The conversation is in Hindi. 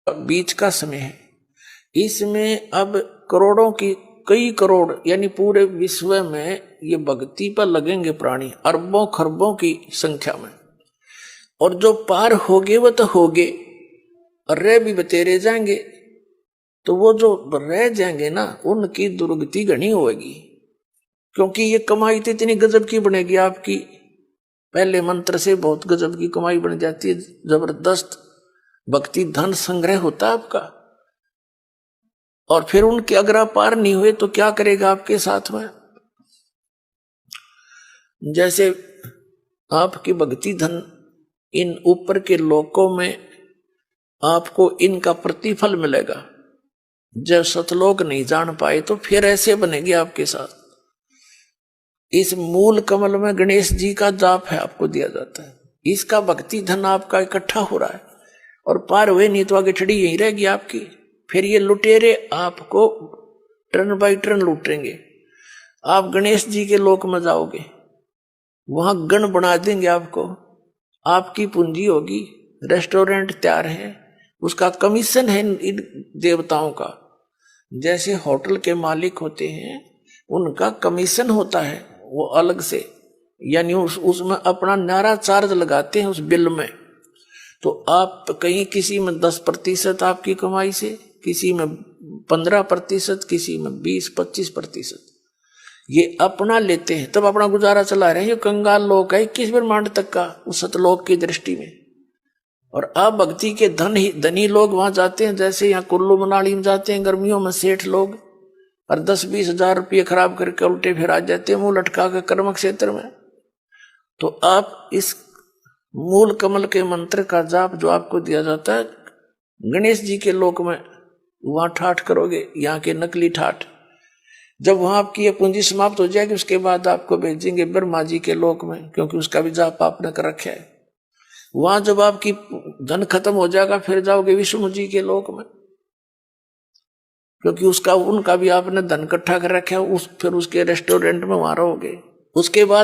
बीच का समय है। इसमें अब करोड़ों की, कई करोड़ यानी पूरे विश्व में ये भक्ति पर लगेंगे प्राणी, अरबों खरबों की संख्या में। और जो पार होगे वो तो होगे, और रह भी बतेरे जाएंगे। तो वो जो रह जाएंगे ना, उनकी दुर्गति घनी होगी, क्योंकि ये कमाई तो इतनी गजब की बनेगी आपकी। पहले मंत्र से बहुत गजब की कमाई बन जाती है, जबरदस्त भक्ति धन संग्रह होता है आपका। और फिर उनके अगर आप पार नहीं हुए तो क्या करेगा आपके साथ में? जैसे आपकी भक्ति धन इन ऊपर के लोकों में आपको इनका प्रतिफल मिलेगा। जब सतलोक नहीं जान पाए तो फिर ऐसे बनेगी आपके साथ। इस मूल कमल में गणेश जी का जाप है, आपको दिया जाता है। इसका भक्ति धन आपका इकट्ठा हो रहा है, और पार हुए नहीं तो आगे छड़ी यही रहेगी आपकी। फिर ये लुटेरे आपको टर्न बाई टर्न लूटेंगे। आप गणेश जी के लोक में जाओगे, वहां गण बना देंगे आपको, आपकी पूंजी होगी, रेस्टोरेंट तैयार है, उसका कमीशन है इन देवताओं का। जैसे होटल के मालिक होते हैं, उनका कमीशन होता है वो अलग से, यानी उसमें अपना नारा चार्ज लगाते हैं उस बिल में। तो आप कहीं किसी में 10% आपकी कमाई से, किसी में 15%, किसी में 20-25% ये अपना लेते हैं, तब अपना गुजारा चला रहे हैं। ये कंगाल लोग है 21 ब्रह्मांड तक का उस सतलोक की दृष्टि में। और अब भक्ति के धनी लोग वहां जाते हैं, जैसे यहाँ कुल्लू मनाली में जाते हैं गर्मियों में सेठ लोग, और 10-20 हजार रुपये खराब करके उल्टे फिर आ जाते हैं मुंह लटका के कर्म क्षेत्र में। तो आप इस मूल कमल के मंत्र का जाप जो आपको दिया जाता है गणेश जी के लोक में, वहां ठाठ करोगे, यहाँ के नकली ठाठ। जब वहां आपकी ये पूंजी समाप्त हो जाएगी, उसके बाद आपको भेजेंगे ब्रह्मा जी के लोक में, क्योंकि उसका भी जाप आपने कर रखा है। वहां जब आपकी धन खत्म हो जाएगा, फिर जाओगे विष्णु जी के लोक में, क्योंकि उसका उनका भी आपने धन इकट्ठा कर रखा है। फिर उसके रेस्टोरेंट में वहां रहोगे। उसके बाद